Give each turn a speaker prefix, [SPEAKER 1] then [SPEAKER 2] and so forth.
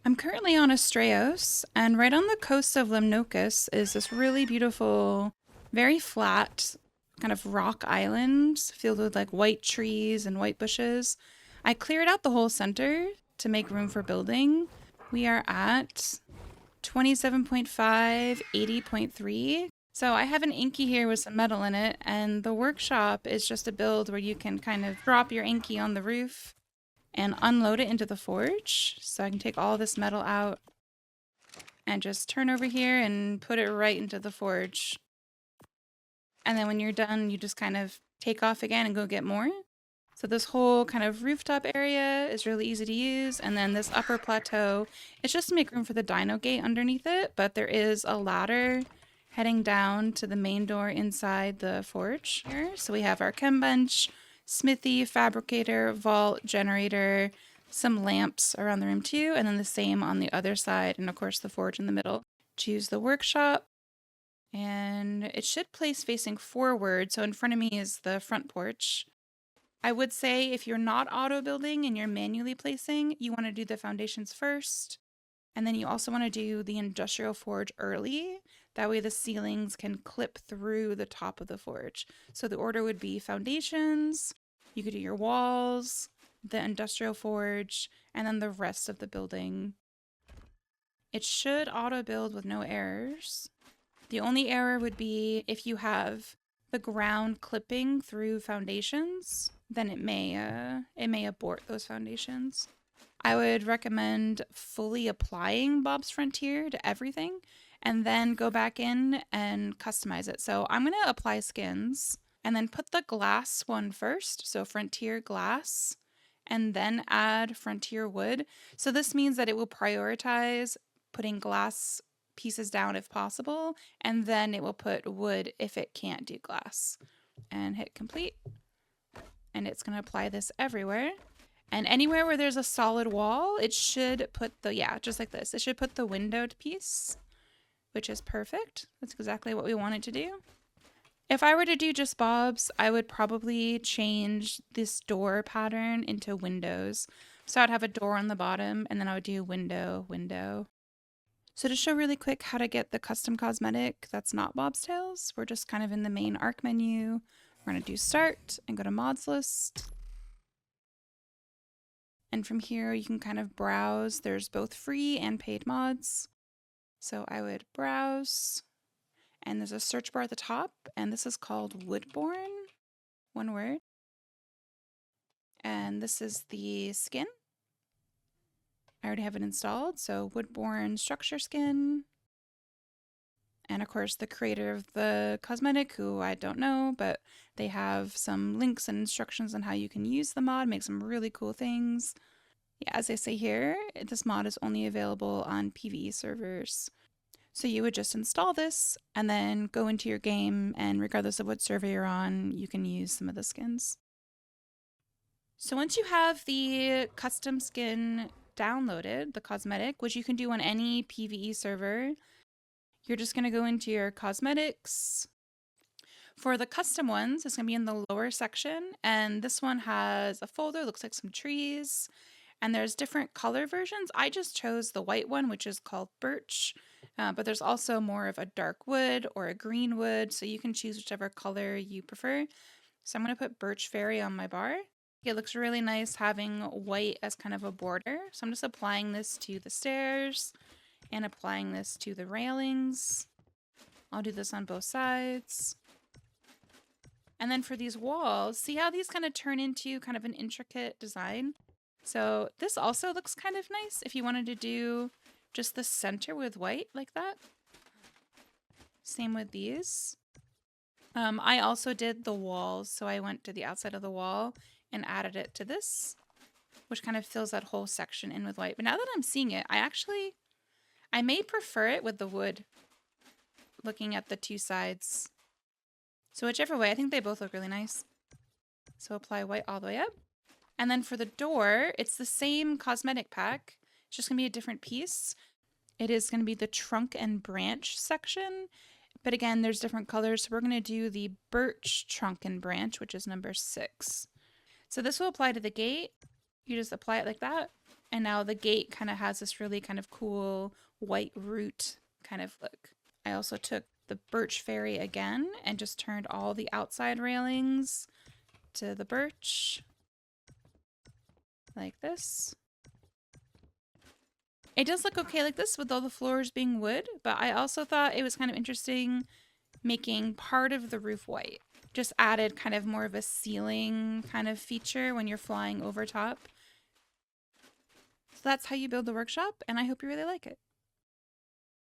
[SPEAKER 1] I'm currently on Astraeos, and right on the coast of Lemnokus is this really beautiful, very flat kind of rock island filled with like white trees and white bushes. I cleared out the whole center to make room for building. We are at 27.5, 80.3. So I have an Inky here with some metal in it, and the workshop is just a build where you can kind of drop your Inky on the roof and unload it into the forge. So I can take all this metal out and just turn over here and put it right into the forge. And then when you're done, you just kind of take off again and go get more. So this whole kind of rooftop area is really easy to use. And then this upper plateau, it's just to make room for the dino gate underneath it. But there is a ladder heading down to the main door inside the forge here. So we have our chem bench, smithy, fabricator, vault, generator, some lamps around the room too, and then the same on the other side, and of course the forge in the middle. Choose the workshop, and it should place facing forward, so in front of me is the front porch. I would say if you're not auto building and you're manually placing, you want to do the foundations first, and then you also want to do the industrial forge early. That way the ceilings can clip through the top of the forge. So the order would be foundations, you could do your walls, the industrial forge, and then the rest of the building. It should auto build with no errors. The only error would be if you have the ground clipping through foundations, then it may abort those foundations. I would recommend fully applying Bob's Frontier to everything and then go back in and customize it. So I'm going to apply skins and then put the glass one first. So Frontier glass, and then add Frontier wood. So this means that it will prioritize putting glass pieces down if possible, and then it will put wood if it can't do glass. And hit complete. And it's going to apply this everywhere. And anywhere where there's a solid wall, it should put the, yeah, just like this. It should put the windowed piece, which is perfect. That's exactly what we want it to do. If I were to do just Bob's, I would probably change this door pattern into windows. So I'd have a door on the bottom, and then I would do window, window. So to show really quick how to get the custom cosmetic that's not Bob's Tales, we're just kind of in the main Ark menu. We're going to do start and go to mods list. And from here, you can kind of browse. There's both free and paid mods. So I would browse, and there's a search bar at the top, and this is called Woodborne, one word. And this is the skin. I already have it installed, so Woodborne structure skin. And of course, the creator of the cosmetic, who I don't know, but they have some links and instructions on how you can use the mod, make some really cool things. Yeah, as I say here, this mod is only available on PvE servers. So you would just install this and then go into your game, and regardless of what server you're on, you can use some of the skins. So once you have the custom skin downloaded, the cosmetic, which you can do on any PvE server, you're just going to go into your cosmetics. For the custom ones, it's going to be in the lower section, and this one has a folder, looks like some trees, and there's different color versions. I just chose the white one, which is called birch, but there's also more of a dark wood or a green wood, so you can choose whichever color you prefer. So I'm going to put birch fairy on my bar. It looks really nice having white as kind of a border, so I'm just applying this to the stairs and applying this to the railings. I'll do this on both sides. And then for these walls, see how these kind of turn into kind of an intricate design? So this also looks kind of nice if you wanted to do just the center with white like that. Same with these. I also did the walls, so I went to the outside of the wall and added it to this, which kind of fills that whole section in with white. But now that I'm seeing it, I may prefer it with the wood, looking at the two sides. So whichever way, I think they both look really nice. So apply white all the way up. And then for the door, it's the same cosmetic pack. It's just going to be a different piece. It is going to be the trunk and branch section. But again, there's different colors. So we're going to do the birch trunk and branch, which is number 6. So this will apply to the gate. You just apply it like that. And now the gate kind of has this really kind of cool white root kind of look. I also took the birch fairy again and just turned all the outside railings to the birch like this. It does look okay like this with all the floors being wood, but I also thought it was kind of interesting making part of the roof white. Just added kind of more of a ceiling kind of feature when you're flying over top. So that's how you build the workshop, and I hope you really like it.